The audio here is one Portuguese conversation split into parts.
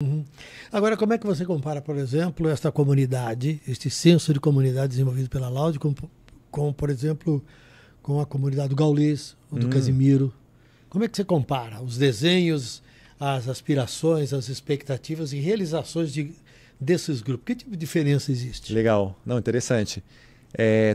Uhum. Agora, como é que você compara, por exemplo, esta comunidade, este senso de comunidade desenvolvido pela Loud, com, por exemplo, com a comunidade do Gaules, ou do Hum, Casimiro? Como é que você compara os desenhos, as aspirações, as expectativas e realizações desses grupos? Que tipo de diferença existe? legal. Não, interessante.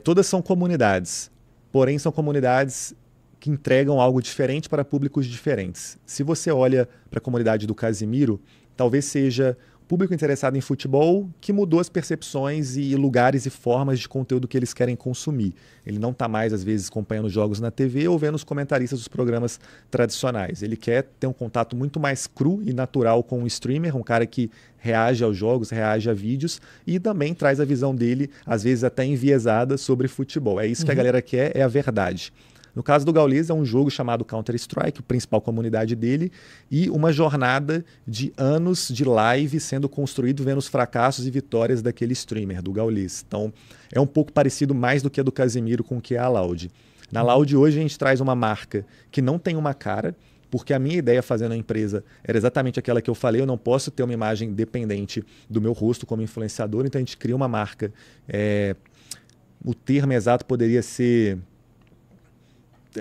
Todas são comunidades, porém são comunidades que entregam algo diferente para públicos diferentes. Se você olha para a comunidade do Casimiro, talvez seja o público interessado em futebol que mudou as percepções e lugares e formas de conteúdo que eles querem consumir. Ele não está mais, às vezes, acompanhando jogos na TV ou vendo os comentaristas dos programas tradicionais. Ele quer ter um contato muito mais cru e natural com o streamer, um cara que reage aos jogos, reage a vídeos e também traz a visão dele, às vezes até enviesada, sobre futebol. É isso que a galera quer, é a verdade. No caso do Gaules, é um jogo chamado Counter-Strike, a principal comunidade dele, e uma jornada de anos de live sendo construído vendo os fracassos e vitórias daquele streamer, do Gaules. Então, é um pouco parecido mais do que a do Casimiro com o que é a Loud. Na Loud, hoje, a gente traz uma marca que não tem uma cara, porque a minha ideia fazendo a empresa era exatamente aquela que eu falei, eu não posso ter uma imagem dependente do meu rosto como influenciador, então a gente cria uma marca. O termo exato poderia ser...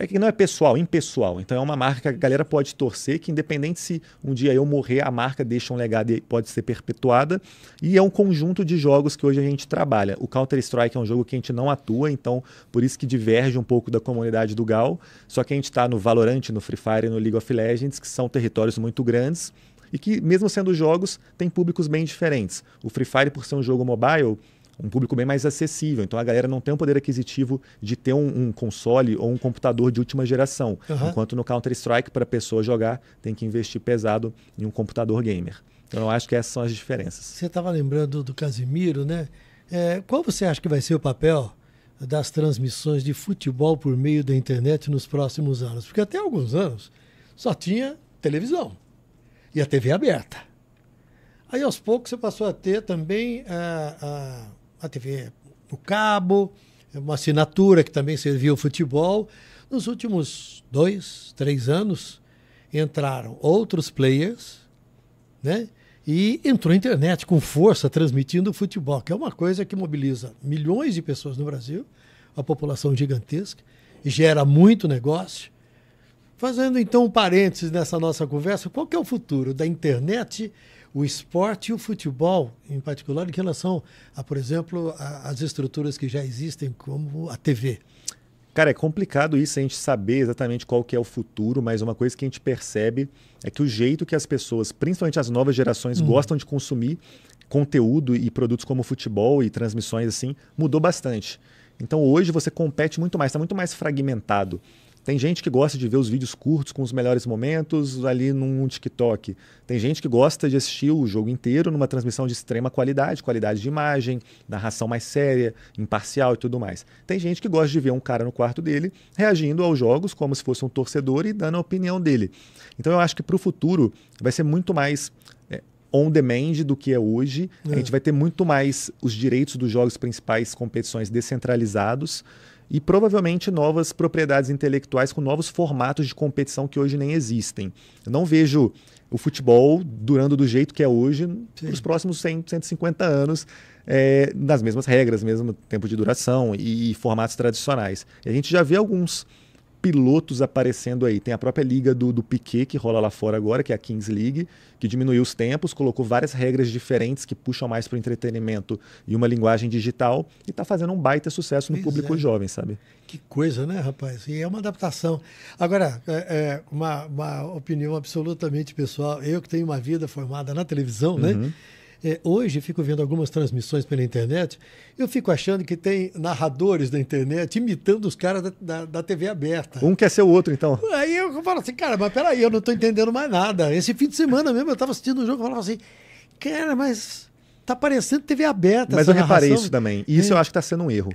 que não é pessoal, impessoal. Então é uma marca que a galera pode torcer, que independente se um dia eu morrer, a marca deixa um legado e pode ser perpetuada. E é um conjunto de jogos que hoje a gente trabalha. O Counter-Strike é um jogo que a gente não atua, então por isso que diverge um pouco da comunidade do Gal. Só que a gente está no Valorant, no Free Fire e no League of Legends, que são territórios muito grandes e que, mesmo sendo jogos, tem públicos bem diferentes. O Free Fire, por ser um jogo mobile, um público bem mais acessível. Então a galera não tem o poder aquisitivo de ter um console ou um computador de última geração. Enquanto no Counter-Strike, para a pessoa jogar, tem que investir pesado em um computador gamer. Então eu acho que essas são as diferenças. Você estava lembrando do Casimiro, né? Qual você acha que vai ser o papel das transmissões de futebol por meio da internet nos próximos anos? Porque até alguns anos só tinha televisão e a TV aberta. Aí aos poucos você passou a ter também a TV no cabo, uma assinatura que também servia o futebol. Nos últimos 2, 3 anos entraram outros players, né? E entrou a internet com força transmitindo o futebol, que é uma coisa que mobiliza milhões de pessoas no Brasil, a população gigantesca, e gera muito negócio. Fazendo então um parênteses nessa nossa conversa, qual que é o futuro da internet, o esporte e o futebol, em particular, em relação a, por exemplo, as estruturas que já existem, como a TV? Cara, é complicado isso, a gente saber exatamente qual que é o futuro, mas uma coisa que a gente percebe é que o jeito que as pessoas, principalmente as novas gerações, gostam de consumir conteúdo e produtos como futebol e transmissões assim, mudou bastante. Então hoje você compete muito mais, está muito mais fragmentado. Tem gente que gosta de ver os vídeos curtos com os melhores momentos ali num TikTok. Tem gente que gosta de assistir o jogo inteiro numa transmissão de extrema qualidade, qualidade de imagem, narração mais séria, imparcial e tudo mais. Tem gente que gosta de ver um cara no quarto dele reagindo aos jogos como se fosse um torcedor e dando a opinião dele. Então eu acho que para o futuro vai ser muito mais on demand do que é hoje. A gente vai ter muito mais os direitos dos jogos principais, competições descentralizados, e provavelmente novas propriedades intelectuais com novos formatos de competição que hoje nem existem. Eu não vejo o futebol durando do jeito que é hoje nos próximos 100, 150 anos, nas mesmas regras, mesmo tempo de duração e formatos tradicionais. E a gente já vê alguns pilotos aparecendo aí. Tem a própria liga do Piquet, que rola lá fora agora, que é a Kings League, que diminuiu os tempos, colocou várias regras diferentes que puxam mais para o entretenimento e uma linguagem digital, e está fazendo um baita sucesso no público jovem, sabe? Que coisa, né, rapaz? E é uma adaptação. Agora, uma opinião absolutamente pessoal. Eu que tenho uma vida formada na televisão, né? Hoje fico vendo algumas transmissões pela internet, eu fico achando que tem narradores da internet imitando os caras da TV aberta. Um quer ser o outro, então. Aí eu falo assim, cara, mas peraí, eu não estou entendendo mais nada. Esse fim de semana mesmo eu estava assistindo um jogo e falava assim, cara, mas tá parecendo TV aberta. Mas eu reparei isso também, e isso eu acho que está sendo um erro.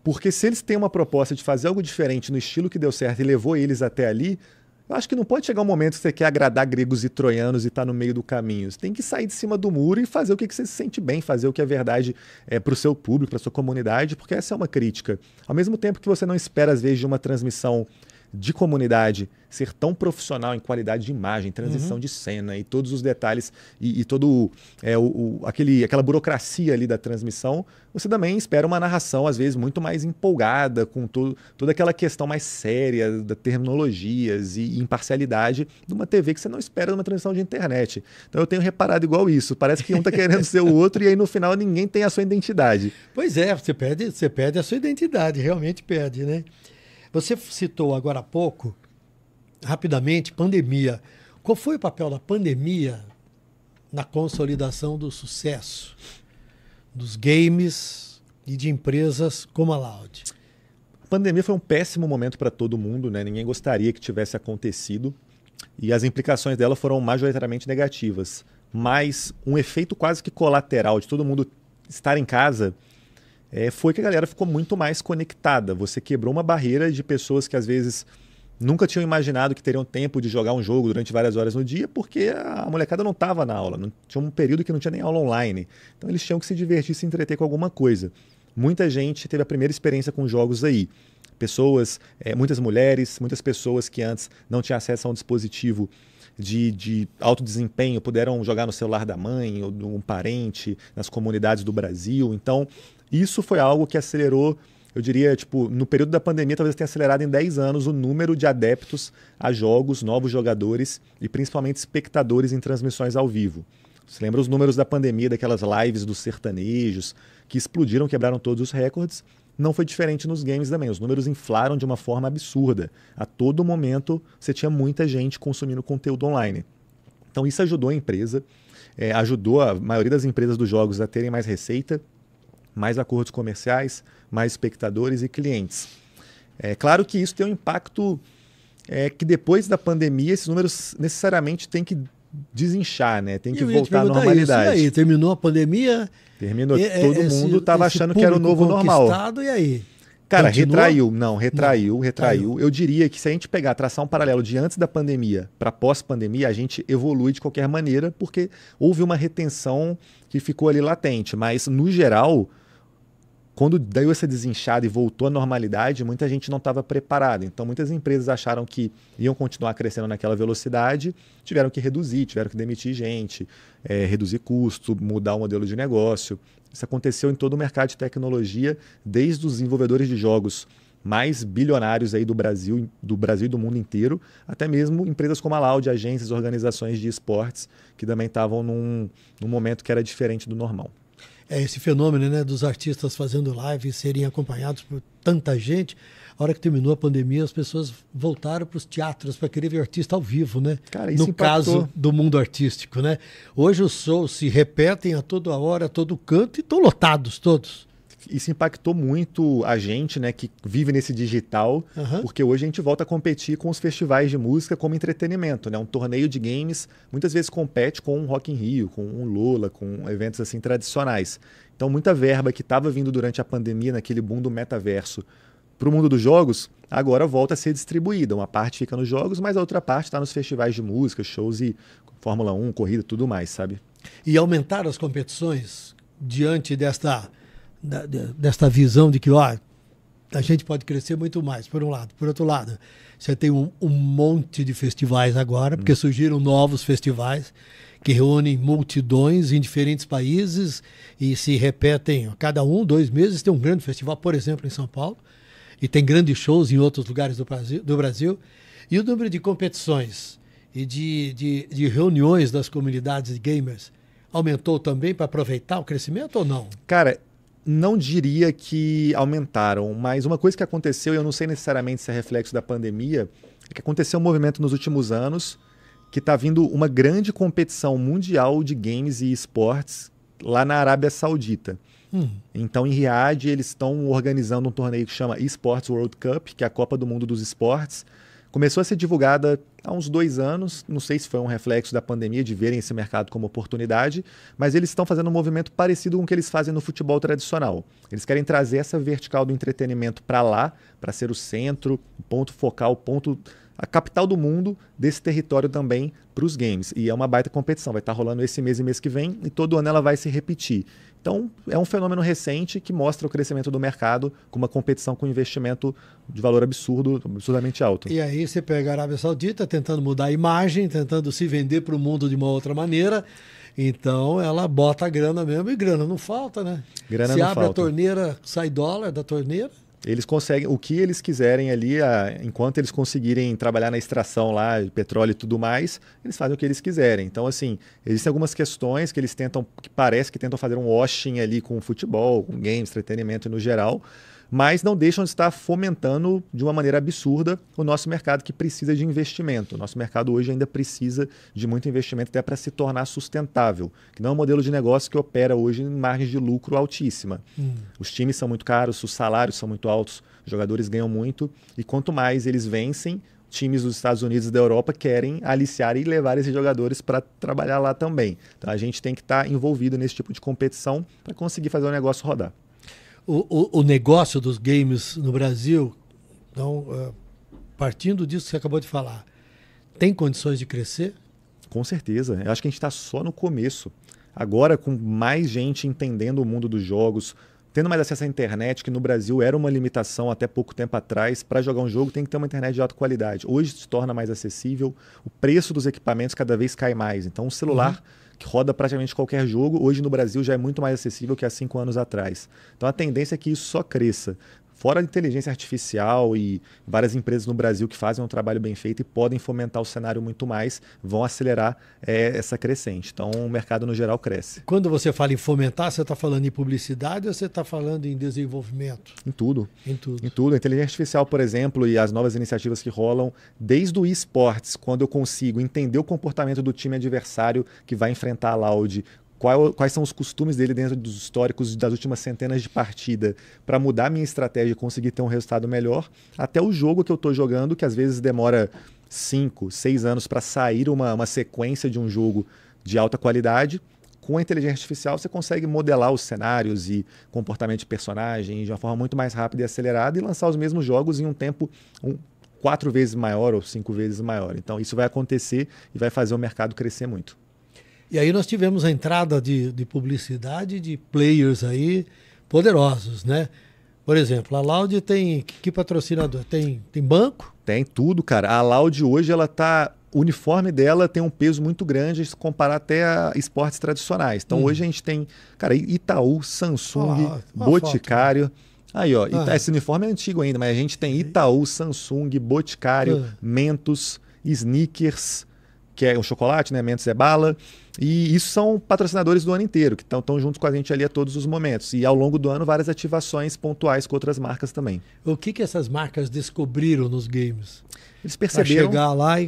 Porque se eles têm uma proposta de fazer algo diferente no estilo que deu certo e levou eles até ali, eu acho que não pode chegar um momento que você quer agradar gregos e troianos e tá no meio do caminho. Você tem que sair de cima do muro e fazer o que você se sente bem, fazer o que é verdade para o seu público, para a sua comunidade, porque essa é uma crítica. Ao mesmo tempo que você não espera, às vezes, de uma transmissão de comunidade ser tão profissional em qualidade de imagem, transição de cena e todos os detalhes e todo aquela burocracia ali da transmissão, você também espera uma narração, às vezes, muito mais empolgada, com toda aquela questão mais séria das terminologias e imparcialidade de uma TV que você não espera numa transmissão de internet. Então eu tenho reparado igual isso. Parece que um está querendo ser o outro e aí no final ninguém tem a sua identidade. Pois é, você perde a sua identidade, realmente perde, né? Você citou agora há pouco, rapidamente, pandemia. Qual foi o papel da pandemia na consolidação do sucesso dos games e de empresas como a Loud? A pandemia foi um péssimo momento para todo mundo, né? Ninguém gostaria que tivesse acontecido e as implicações dela foram majoritariamente negativas. Mas um efeito quase que colateral de todo mundo estar em casa foi que a galera ficou muito mais conectada. Você quebrou uma barreira de pessoas que às vezes nunca tinham imaginado que teriam tempo de jogar um jogo durante várias horas no dia, porque a molecada não estava na aula. Tinha um período que não tinha nem aula online. Então eles tinham que se divertir, se entreter com alguma coisa. Muita gente teve a primeira experiência com jogos aí. Pessoas, muitas mulheres, muitas pessoas que antes não tinham acesso a um dispositivo de alto desempenho, puderam jogar no celular da mãe ou de um parente, nas comunidades do Brasil. Então, isso foi algo que acelerou, eu diria, no período da pandemia, talvez tenha acelerado em 10 anos o número de adeptos a jogos, novos jogadores e principalmente espectadores em transmissões ao vivo. Você lembra os números da pandemia, daquelas lives dos sertanejos, que explodiram, quebraram todos os recordes? Não foi diferente nos games também. Os números inflaram de uma forma absurda. A todo momento, você tinha muita gente consumindo conteúdo online. Então, isso ajudou a empresa, ajudou a maioria das empresas dos jogos a terem mais receita, mais acordos comerciais, mais espectadores e clientes. É claro que isso tem um impacto que depois da pandemia, esses números necessariamente têm que desinchar, né? Tem que voltar à normalidade. Isso. E aí, terminou a pandemia? Terminou, todo mundo estava achando que era o novo normal. E aí? Cara, Continua? retraiu. Eu diria que se a gente traçar um paralelo de antes da pandemia para pós-pandemia, a gente evolui de qualquer maneira, porque houve uma retenção que ficou ali latente. Mas, no geral, quando deu essa desinchada e voltou à normalidade, muita gente não estava preparada. Então, muitas empresas acharam que iam continuar crescendo naquela velocidade, tiveram que reduzir, tiveram que demitir gente, reduzir custo, mudar o modelo de negócio. Isso aconteceu em todo o mercado de tecnologia, desde os desenvolvedores de jogos mais bilionários aí do Brasil e do mundo inteiro, até mesmo empresas como a Loud, agências, organizações de esportes, que também estavam num momento que era diferente do normal. Esse fenômeno, né, dos artistas fazendo live e serem acompanhados por tanta gente. A hora que terminou a pandemia, as pessoas voltaram para os teatros para querer ver artista ao vivo, né? Cara, isso no impactou. Caso do mundo artístico, né? Hoje os shows se repetem a toda hora, a todo canto e estão lotados todos. Isso impactou muito a gente, né, que vive nesse digital, porque hoje a gente volta a competir com os festivais de música como entretenimento, né? Um torneio de games muitas vezes compete com um Rock in Rio, com um Lola, com eventos assim tradicionais. Então muita verba que estava vindo durante a pandemia, naquele boom do metaverso, para o mundo dos jogos, agora volta a ser distribuída. Uma parte fica nos jogos, mas a outra parte está nos festivais de música, shows e Fórmula 1, corrida, tudo mais, sabe? E aumentaram as competições diante desta visão de que a gente pode crescer muito mais, por um lado. Por outro lado, você tem um monte de festivais agora, porque surgiram novos festivais que reúnem multidões em diferentes países e se repetem a cada 2 meses. Tem um grande festival, por exemplo, em São Paulo, e tem grandes shows em outros lugares do Brasil. E o número de competições e de reuniões das comunidades de gamers aumentou também para aproveitar o crescimento ou não? Cara, não diria que aumentaram, mas uma coisa que aconteceu, e eu não sei necessariamente se é reflexo da pandemia, é que aconteceu um movimento nos últimos anos que está vindo uma grande competição mundial de games e esportes lá na Arábia Saudita. Então, em Riad, eles estão organizando um torneio que chama Esports World Cup, que é a Copa do Mundo dos Esportes. Começou a ser divulgada há uns 2 anos, não sei se foi um reflexo da pandemia, de verem esse mercado como oportunidade, mas eles estão fazendo um movimento parecido com o que eles fazem no futebol tradicional. Eles querem trazer essa vertical do entretenimento para lá, para ser o centro, o ponto focal, o ponto a capital do mundo desse território também para os games. E é uma baita competição, vai estar rolando esse mês e mês que vem, e todo ano ela vai se repetir. Então, é um fenômeno recente que mostra o crescimento do mercado com uma competição com investimento de valor absurdo, absurdamente alto. E aí você pega a Arábia Saudita tentando mudar a imagem, tentando se vender para o mundo de uma outra maneira. Então, ela bota a grana mesmo, e grana não falta, né? Grana se não abre falta. a torneira, sai dólar da torneira. Eles conseguem o que eles quiserem ali, enquanto eles conseguirem trabalhar na extração lá, de petróleo e tudo mais, eles fazem o que eles quiserem. Então, assim, existem algumas questões que eles tentam, que parece que tentam fazer um washing ali com futebol, com games, entretenimento no geral, mas não deixam de estar fomentando de uma maneira absurda o nosso mercado, que precisa de investimento. O nosso mercado hoje ainda precisa de muito investimento até para se tornar sustentável, que não é um modelo de negócio que opera hoje em margens de lucro altíssima. Os times são muito caros, os salários são muito altos, os jogadores ganham muito, e quanto mais eles vencem, times dos Estados Unidos e da Europa querem aliciar e levar esses jogadores para trabalhar lá também. Então a gente tem que estar envolvido nesse tipo de competição para conseguir fazer o negócio rodar. O negócio dos games no Brasil, então, partindo disso que você acabou de falar, tem condições de crescer? Com certeza. Eu acho que a gente está só no começo. Agora, com mais gente entendendo o mundo dos jogos, tendo mais acesso à internet, que no Brasil era uma limitação até pouco tempo atrás, para jogar um jogo tem que ter uma internet de alta qualidade. Hoje se torna mais acessível, o preço dos equipamentos cada vez cai mais. Então, um celular que roda praticamente qualquer jogo, hoje no Brasil já é muito mais acessível que há 5 anos atrás. Então a tendência é que isso só cresça. Fora a inteligência artificial e várias empresas no Brasil que fazem um trabalho bem feito e podem fomentar o cenário muito mais, vão acelerar essa crescente. Então o mercado no geral cresce. Quando você fala em fomentar, você está falando em publicidade ou você está falando em desenvolvimento? Em tudo. Em tudo. Em tudo. A inteligência artificial, por exemplo, e as novas iniciativas que rolam, desde o esportes, quando eu consigo entender o comportamento do time adversário que vai enfrentar a Loud, quais são os costumes dele dentro dos históricos das últimas centenas de partida, para mudar minha estratégia e conseguir ter um resultado melhor, até o jogo que eu estou jogando, que às vezes demora 5, 6 anos para sair uma sequência de um jogo de alta qualidade. Com a inteligência artificial você consegue modelar os cenários e comportamento de personagem de uma forma muito mais rápida e acelerada e lançar os mesmos jogos em um tempo 4 vezes maior ou 5 vezes maior. Então isso vai acontecer e vai fazer o mercado crescer muito. E aí nós tivemos a entrada de publicidade de players aí poderosos, né? Por exemplo, a Loud tem que patrocinador? Tem banco? Tem tudo, cara. A Loud hoje, o uniforme dela tem um peso muito grande se comparar até a esportes tradicionais. Então hoje a gente tem, cara, Itaú, Samsung, Boticário. Aí, ó, esse uniforme é antigo ainda, mas a gente tem Itaú, Samsung, Boticário, Mentos, Snickers, que é um chocolate, né? Mentos é bala. E isso são patrocinadores do ano inteiro, que estão juntos com a gente ali a todos os momentos. E ao longo do ano, várias ativações pontuais com outras marcas também. O que essas marcas descobriram nos games? Eles perceberam... Pra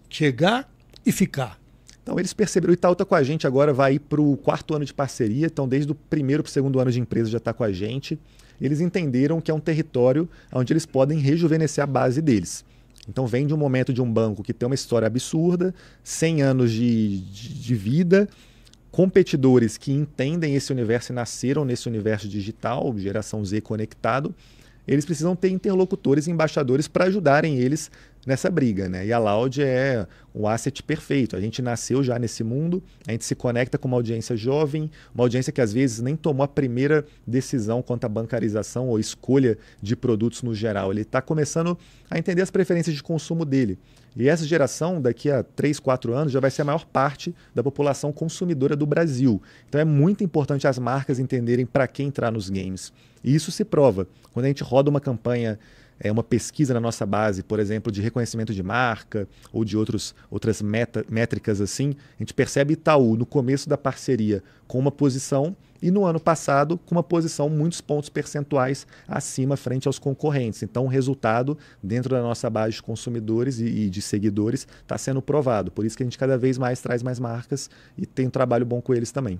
chegar e ficar. Então eles perceberam, o Itaú está com a gente agora, vai ir para o 4º ano de parceria, então desde o 1º para o 2º ano de empresa já está com a gente. Eles entenderam que é um território onde eles podem rejuvenescer a base deles. Então vem de um momento de um banco que tem uma história absurda, 100 anos de vida, competidores que entendem esse universo e nasceram nesse universo digital, geração Z conectado, eles precisam ter interlocutores e embaixadores para ajudarem eles nessa briga, né? E a Loud é um asset perfeito. A gente nasceu já nesse mundo, a gente se conecta com uma audiência jovem, uma audiência que às vezes nem tomou a primeira decisão quanto à bancarização ou escolha de produtos no geral. Ele está começando a entender as preferências de consumo dele. E essa geração, daqui a 3, 4 anos, já vai ser a maior parte da população consumidora do Brasil. Então é muito importante as marcas entenderem para quem entrar nos games. E isso se prova. Quando a gente roda uma campanha, uma pesquisa na nossa base, por exemplo, de reconhecimento de marca ou de outras métricas assim, a gente percebe Itaú no começo da parceria com uma posição e no ano passado com uma posição muitos pontos percentuais acima frente aos concorrentes. Então o resultado dentro da nossa base de consumidores e de seguidores está sendo provado. Por isso que a gente cada vez mais traz mais marcas e tem um trabalho bom com eles também.